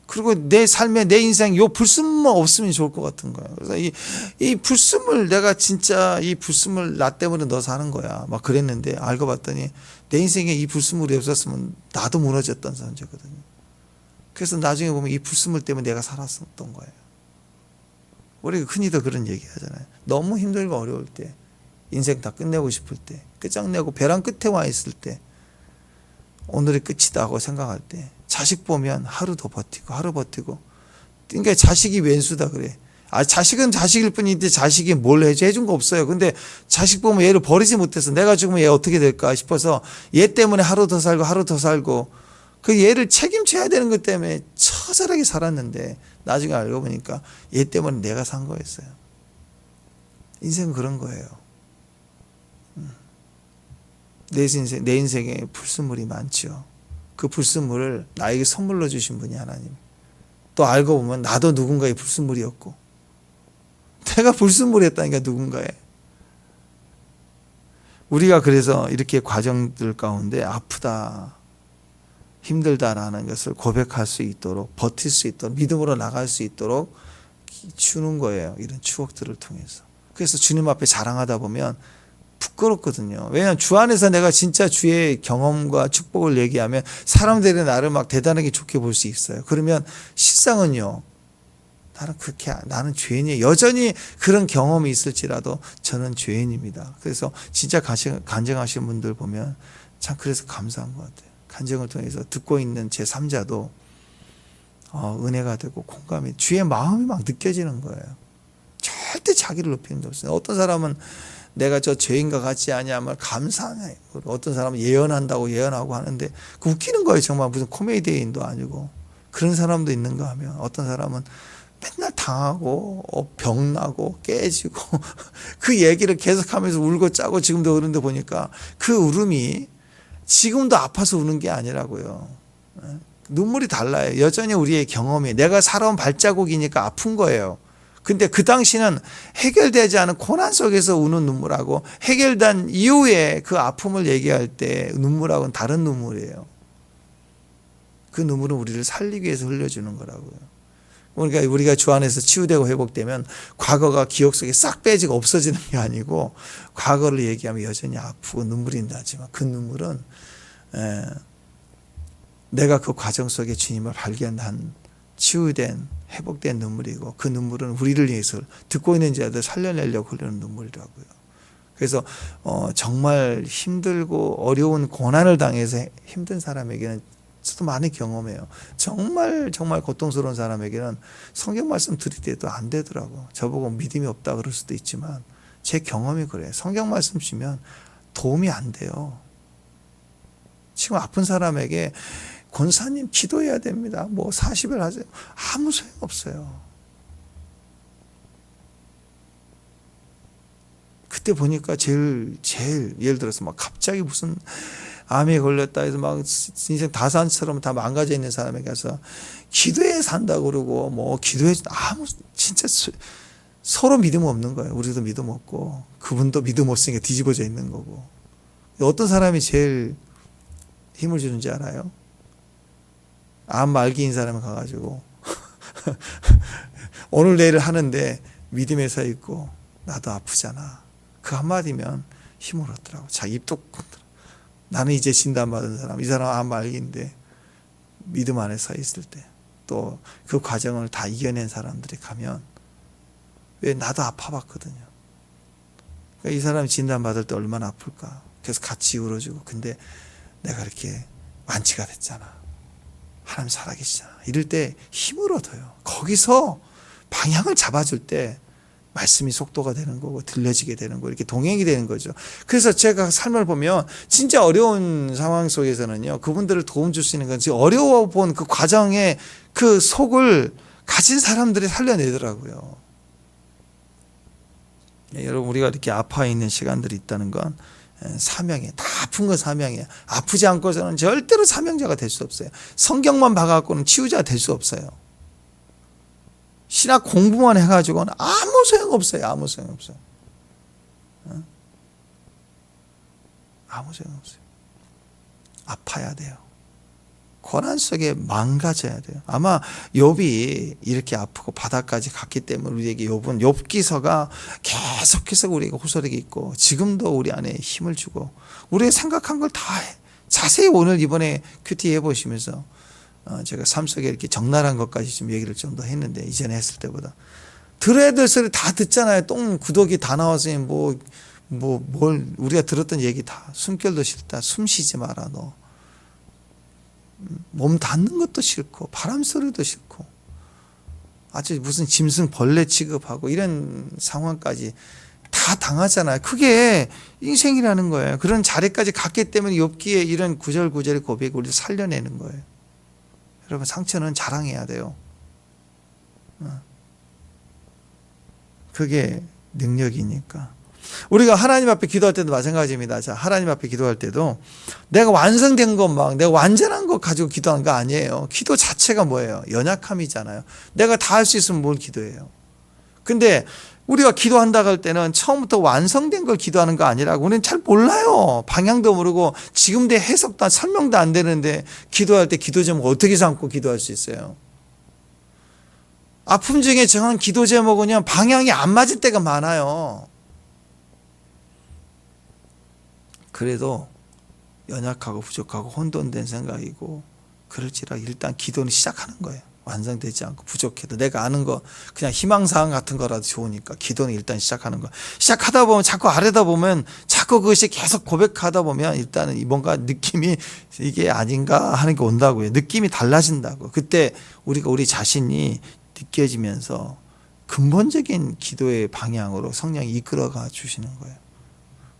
그리고 내 삶에 내 인생 요 불순물 없으면 좋을 것 같은 거예요. 그래서 이 불순물 내가 진짜 이 불순물 나 때문에 넣어서 하는 거야. 막 그랬는데 알고 봤더니 내 인생에 이 불순물이 없었으면 나도 무너졌던 존재거든요. 그래서 나중에 보면 이 불순물 때문에 내가 살았었던 거예요. 우리가 흔히도 그런 얘기 하잖아요. 너무 힘들고 어려울 때, 인생 다 끝내고 싶을 때, 끝장내고 벼랑 끝에 와 있을 때, 오늘이 끝이다 하고 생각할 때, 자식 보면 하루 더 버티고 하루 버티고. 그러니까 자식이 왼수다 그래. 자식은 자식일 뿐인데 자식이 뭘 해준 거 없어요. 근데 자식 보면 얘를 버리지 못해서 내가 죽으면 얘 어떻게 될까 싶어서 얘 때문에 하루 더 살고 그 얘를 책임져야 되는 것 때문에 처절하게 살았는데 나중에 알고 보니까 얘 때문에 내가 산 거였어요. 인생은 그런 거예요. 내 인생에 불순물이 많죠. 그 불순물을 나에게 선물로 주신 분이 하나님. 또 알고 보면 나도 누군가의 불순물이었고 내가 불순물이었다니까, 누군가에. 우리가 그래서 이렇게 과정들 가운데 아프다, 힘들다라는 것을 고백할 수 있도록, 버틸 수 있도록, 믿음으로 나갈 수 있도록 주는 거예요. 이런 추억들을 통해서. 그래서 주님 앞에 자랑하다 보면 부끄럽거든요. 왜냐하면 주 안에서 내가 진짜 주의 경험과 축복을 얘기하면 사람들이 나를 막 대단하게 좋게 볼 수 있어요. 그러면 실상은요, 나는 죄인이에요. 여전히 그런 경험이 있을지라도 저는 죄인입니다. 그래서 진짜 간증하신 분들 보면 참 그래서 감사한 것 같아요. 간증을 통해서 듣고 있는 제3자도 은혜가 되고 공감이, 주의 마음이 막 느껴지는 거예요. 절대 자기를 높이는 게 없어요. 어떤 사람은 내가 저 죄인과 같지 않냐면 감사하네. 어떤 사람은 예언한다고 예언하고 하는데 그 웃기는 거예요. 정말 무슨 코미디인도 아니고. 그런 사람도 있는가 하면 어떤 사람은 맨날 당하고 병나고 깨지고 그 얘기를 계속하면서 울고 짜고 지금도 그런데 보니까 그 울음이 지금도 아파서 우는 게 아니라고요. 눈물이 달라요. 여전히 우리의 경험이 내가 살아온 발자국이니까 아픈 거예요. 근데 그 당시는 해결되지 않은 고난 속에서 우는 눈물하고 해결된 이후에 그 아픔을 얘기할 때 눈물하고는 다른 눈물이에요. 그 눈물은 우리를 살리기 위해서 흘려주는 거라고요. 그러니까 우리가 주 안에서 치유되고 회복되면 과거가 기억 속에 싹 빼지고 없어지는 게 아니고 과거를 얘기하면 여전히 아프고 눈물이 나지만 그 눈물은 내가 그 과정 속에 주님을 발견한 치유된 회복된 눈물이고 그 눈물은 우리를 위해서 듣고 있는 자들 살려내려고 흐르는 눈물이라고요. 그래서 정말 힘들고 어려운 고난을 당해서 힘든 사람에게는 저도 많이 경험해요. 정말 고통스러운 사람에게는 성경 말씀 들이대도 안 되더라고. 저보고 믿음이 없다 그럴 수도 있지만 제 경험이 그래요. 성경 말씀 주면 도움이 안 돼요. 지금 아픈 사람에게 권사님 기도해야 됩니다. 뭐 40일 하세요. 아무 소용없어요. 그때 보니까 제일 예를 들어서 막 갑자기 무슨 암에 걸렸다 해서 막 인생 다산처럼 다 망가져 있는 사람에게 가서 기도해 산다고 그러고 뭐 기도해 진짜 서로 믿음 없는 거예요. 우리도 믿음 없고 그분도 믿음 없으니까 뒤집어져 있는 거고. 어떤 사람이 제일 힘을 주는지 알아요? 암 말기인 사람이 가가지고 오늘 내일 하는데 믿음에 서 있고 나도 아프잖아. 그 한마디면 힘을 얻더라고. 자기 입도 나는 이제 진단받은 사람, 이 사람 암 말기인데 믿음 안에 서 있을 때 또 그 과정을 다 이겨낸 사람들이 가면 왜 나도 아파봤거든요. 그러니까 이 사람이 진단받을 때 얼마나 아플까. 그래서 같이 울어주고 근데 내가 이렇게 완치가 됐잖아. 하나님 살아계시잖아. 이럴 때 힘을 얻어요. 거기서 방향을 잡아줄 때 말씀이 속도가 되는 거고 들려지게 되는 거고 이렇게 동행이 되는 거죠. 그래서 제가 삶을 보면 진짜 어려운 상황 속에서는요. 그분들을 도움 줄 수 있는 건 지금 어려워 본 그 과정의 그 속을 가진 사람들이 살려내더라고요. 여러분 우리가 이렇게 아파 있는 시간들이 있다는 건 사명이에요. 다 아픈 건 사명이에요. 아프지 않고서는 절대로 사명자가 될 수 없어요. 성경만 봐갖고는 치유자가 될 수 없어요. 신학 공부만 해가지고는 아무 소용없어요. 아무 소용없어요. 아무 소용없어요. 아파야 돼요. 고난 속에 망가져야 돼요. 아마 욥이 이렇게 아프고 바다까지 갔기 때문에 우리에게 욥기서가 계속해서 우리가 호소력이 있고 지금도 우리 안에 힘을 주고 우리가 생각한 걸 다 자세히 오늘 이번에 큐티 해보시면서 제가 삶 속에 이렇게 적나라한 것까지 좀 얘기를 좀 더 했는데 이전에 했을 때보다 들어야 될 소리 다 듣잖아요. 똥 구더기 다 나왔으니 뭘 우리가 들었던 얘기 다 숨결도 싫다. 숨 쉬지 마라 너. 몸 닿는 것도 싫고 바람 소리도 싫고 아주 무슨 짐승 벌레 취급하고 이런 상황까지 다 당하잖아요. 그게 인생이라는 거예요. 그런 자리까지 갔기 때문에 욥기에 이런 구절구절의 고백이 우리를 살려내는 거예요. 여러분 상처는 자랑해야 돼요. 그게 능력이니까. 우리가 하나님 앞에 기도할 때도 마찬가지입니다. 자, 하나님 앞에 기도할 때도 내가 완성된 것 내가 완전한 것 가지고 기도하는 거 아니에요. 기도 자체가 뭐예요? 연약함이잖아요. 내가 다 할 수 있으면 뭘 기도해요? 근데 우리가 기도한다고 할 때는 처음부터 완성된 걸 기도하는 거 아니라고. 우리는 잘 몰라요. 방향도 모르고 지금도 해석도 설명도 안 되는데 기도할 때 기도 제목 어떻게 삼고 기도할 수 있어요? 아픔 중에 정한 기도 제목은요, 방향이 안 맞을 때가 많아요. 그래도 연약하고 부족하고 혼돈된 생각이고 그럴지라 일단 기도는 시작하는 거예요. 완성되지 않고 부족해도 내가 아는 거 그냥 희망사항 같은 거라도 좋으니까 기도는 일단 시작하는 거. 시작하다 보면 자꾸 아래다 보면 자꾸 그것이 계속 고백하다 보면 일단은 뭔가 느낌이 이게 아닌가 하는 게 온다고요. 느낌이 달라진다고. 그때 우리가 우리 자신이 느껴지면서 근본적인 기도의 방향으로 성령이 이끌어가 주시는 거예요.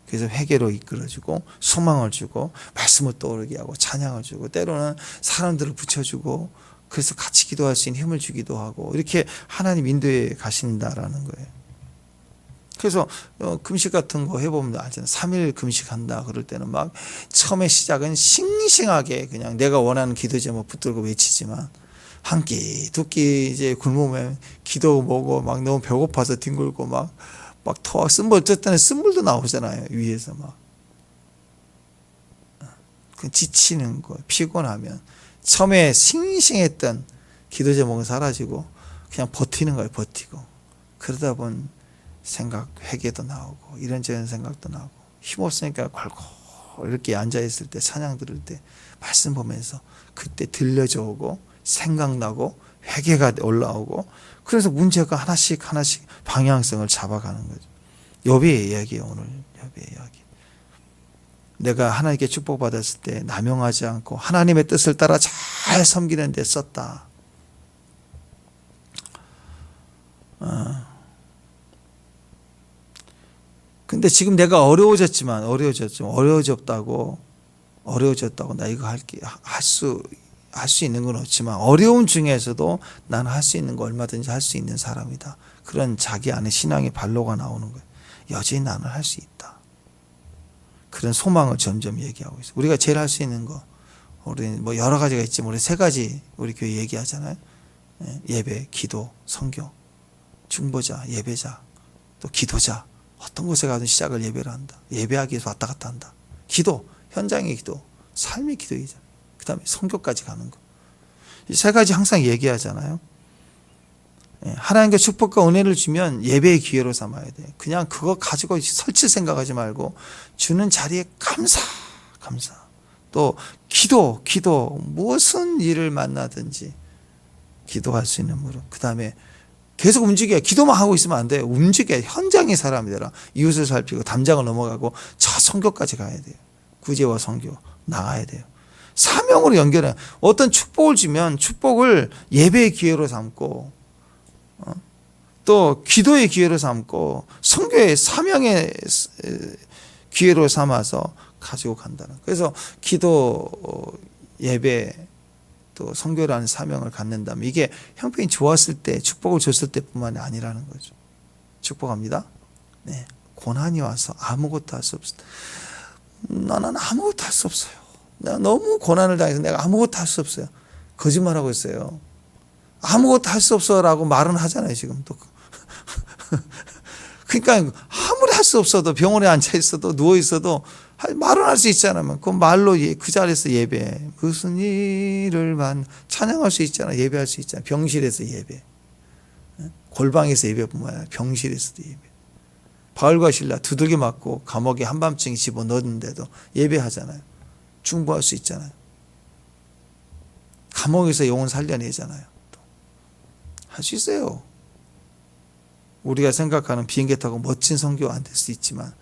그래서 회개로 이끌어주고 소망을 주고 말씀을 떠오르게 하고 찬양을 주고 때로는 사람들을 붙여주고 그래서 같이 기도할 수 있는 힘을 주기도 하고 이렇게 하나님 인도에 가신다라는 거예요. 그래서 금식 같은 거 해보면 알잖아요. 3일 금식한다 그럴 때는 막 처음에 시작은 싱싱하게 그냥 내가 원하는 기도 제목 붙들고 외치지만 한 끼, 두 끼 이제 굶으면 기도 먹고 막 너무 배고파서 뒹굴고 막 토하, 쓴물, 어쨌든 쓴물도 나오잖아요. 위에서 막. 그 지치는 거, 피곤하면. 처음에 싱싱했던 기도 제목은 사라지고 그냥 버티는 거예요, 버티고. 그러다 보면 생각, 회개도 나오고, 이런저런 생각도 나오고, 힘없으니까 괄골 이렇게 앉아있을 때, 찬양 들을 때, 말씀 보면서 그때 들려져 오고, 생각나고, 회개가 올라오고, 그래서 문제가 하나씩 방향성을 잡아가는 거죠. 욥의 이야기예요. 오늘 욥의 이야기. 내가 하나님께 축복받았을 때 남용하지 않고 하나님의 뜻을 따라 잘 섬기는 데 썼다. 근데 지금 내가 어려워졌다고 나 이거 할 수 있는 건 없지만 어려움 중에서도 나는 할 수 있는 거 얼마든지 할 수 있는 사람이다. 그런 자기 안에 신앙의 발로가 나오는 거예요. 여전히 나는 할 수 있다. 그런 소망을 점점 얘기하고 있어요. 우리가 제일 할 수 있는 거, 우리 뭐 여러 가지가 있지만 우리 세 가지 우리 교회 얘기하잖아요. 예배, 기도, 선교, 중보자, 예배자, 또 기도자. 어떤 곳에 가든 시작을 예배를 한다. 예배하기 위해서 왔다 갔다 한다. 기도, 현장의 기도, 삶의 기도이잖아요. 그 다음에 선교까지 가는 거. 이 세 가지 항상 얘기하잖아요. 하나님께 축복과 은혜를 주면 예배의 기회로 삼아야 돼. 그냥 그거 가지고 설칠 생각하지 말고 주는 자리에 감사. 또 기도 무슨 일을 만나든지 기도할 수 있는 무릎. 그 다음에 계속 움직여야, 기도만 하고 있으면 안 돼요. 움직여야 현장의 사람이 되라. 이웃을 살피고 담장을 넘어가고 저 선교까지 가야 돼요. 구제와 선교 나가야 돼요. 사명으로 연결해. 어떤 축복을 주면 축복을 예배의 기회로 삼고 또 기도의 기회로 삼고 선교의 사명의 기회로 삼아서 가지고 간다는. 그래서 기도, 예배, 또 선교라는 사명을 갖는다면 이게 형편이 좋았을 때 축복을 줬을 때뿐만이 아니라는 거죠. 축복합니다. 네, 고난이 와서 아무것도 할 수 없어. 나는 아무것도 할 수 없어요. 내가 너무 고난을 당해서 내가 아무것도 할 수 없어요. 거짓말하고 있어요. 아무것도 할 수 없어라고 말은 하잖아요, 지금 또. 그러니까 아무리 할 수 없어도 병원에 앉아 있어도 누워 있어도 말은 할 수 있잖아요. 그 말로 그 자리에서 예배, 무슨 일을 찬양할 수 있잖아. 예배할 수 있잖아. 병실에서 예배, 골방에서 예배뿐만 아니라 병실에서도 예배. 바울과 실라 두들겨 맞고 감옥에 한밤중에 집어 넣었는데도 예배하잖아요. 중보할 수 있잖아요. 감옥에서 영혼 살려내잖아요. 할 수 있어요. 우리가 생각하는 비행기 타고 멋진 선교 안 될 수 있지만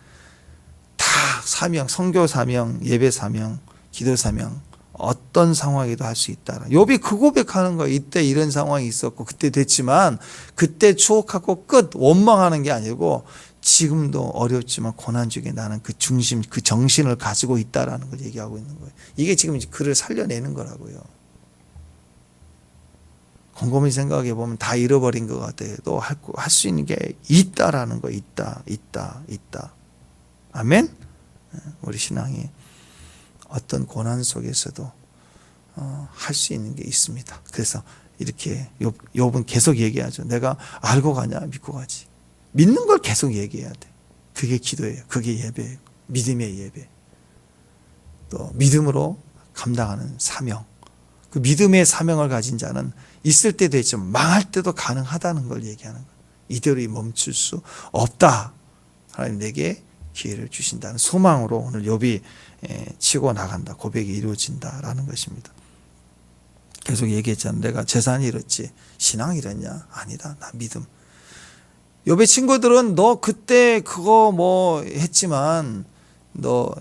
다 사명, 선교 사명, 예배 사명, 기도 사명, 어떤 상황에도 할 수 있다. 욥이 그 고백하는 거예요. 이때 이런 상황이 있었고 그때 됐지만 그때 추억하고 끝, 원망하는 게 아니고 지금도 어렵지만 고난 중에 나는 그 중심, 그 정신을 가지고 있다라는 걸 얘기하고 있는 거예요. 이게 지금 그를 살려내는 거라고요. 곰곰이 생각해 보면 다 잃어버린 것 같아요. 또 할 수 있는 게 있다라는 거, 있다. 아멘? 우리 신앙이 어떤 고난 속에서도 할 수 있는 게 있습니다. 그래서 이렇게 욥은 계속 얘기하죠. 내가 알고 가냐, 믿고 가지. 믿는 걸 계속 얘기해야 돼. 그게 기도예요. 그게 예배예요. 믿음의 예배. 또 믿음으로 감당하는 사명. 그 믿음의 사명을 가진 자는 있을 때도 있지만 망할 때도 가능하다는 걸 얘기하는 거예요. 이대로 멈출 수 없다. 하나님 내게 기회를 주신다는 소망으로 오늘 욥이 치고 나간다. 고백이 이루어진다라는 것입니다. 계속 얘기했잖아. 내가 재산이 이렇지 신앙이 이랬냐? 아니다. 나 믿음. 욥의 친구들은 너 그때 그거 뭐 했지만 너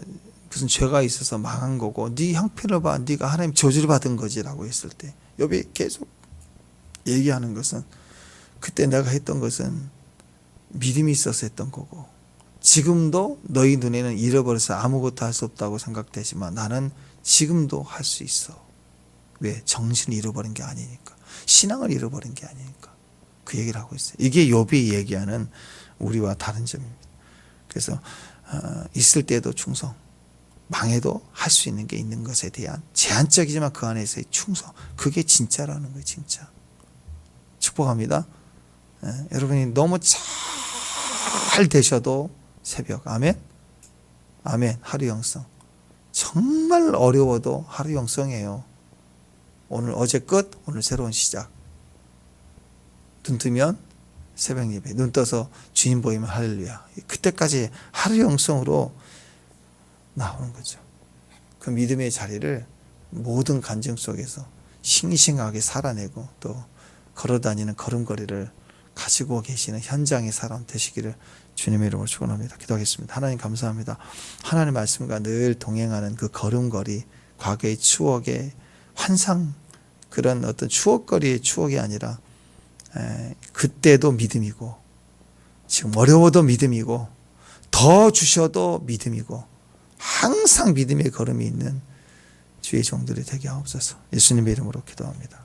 무슨 죄가 있어서 망한 거고 네 형편을 봐. 네가 하나님 저주를 받은 거지라고 했을 때 욥이 계속 얘기하는 것은 그때 내가 했던 것은 믿음이 있어서 했던 거고 지금도 너희 눈에는 잃어버려서 아무것도 할 수 없다고 생각되지만 나는 지금도 할 수 있어. 왜? 정신을 잃어버린 게 아니니까. 신앙을 잃어버린 게 아니니까. 그 얘기를 하고 있어요. 이게 욥이 얘기하는 우리와 다른 점입니다. 그래서 있을 때도 충성, 망해도 할 수 있는 게 있는 것에 대한 제한적이지만 그 안에서의 충성. 그게 진짜라는 거예요. 진짜. 축복합니다. 여러분이 너무 잘 되셔도 새벽 아멘. 아멘. 하루 영성. 정말 어려워도 하루 영성이에요. 오늘 어제 끝, 오늘 새로운 시작. 눈 뜨면 새벽 예배, 눈 떠서 주님 보이면 할렐루야. 그때까지 하루 영성으로 나오는 거죠. 그 믿음의 자리를 모든 간증 속에서 싱싱하게 살아내고 또 걸어다니는 걸음걸이를 가지고 계시는 현장의 사람 되시기를 주님의 이름으로 축원합니다. 기도하겠습니다. 하나님 감사합니다. 하나님 말씀과 늘 동행하는 그 걸음걸이, 과거의 추억의 환상, 그런 어떤 추억거리의 추억이 아니라 그때도 믿음이고 지금 어려워도 믿음이고 더 주셔도 믿음이고 항상 믿음의 걸음이 있는 주의 종들이 되게 하옵소서. 예수님의 이름으로 기도합니다.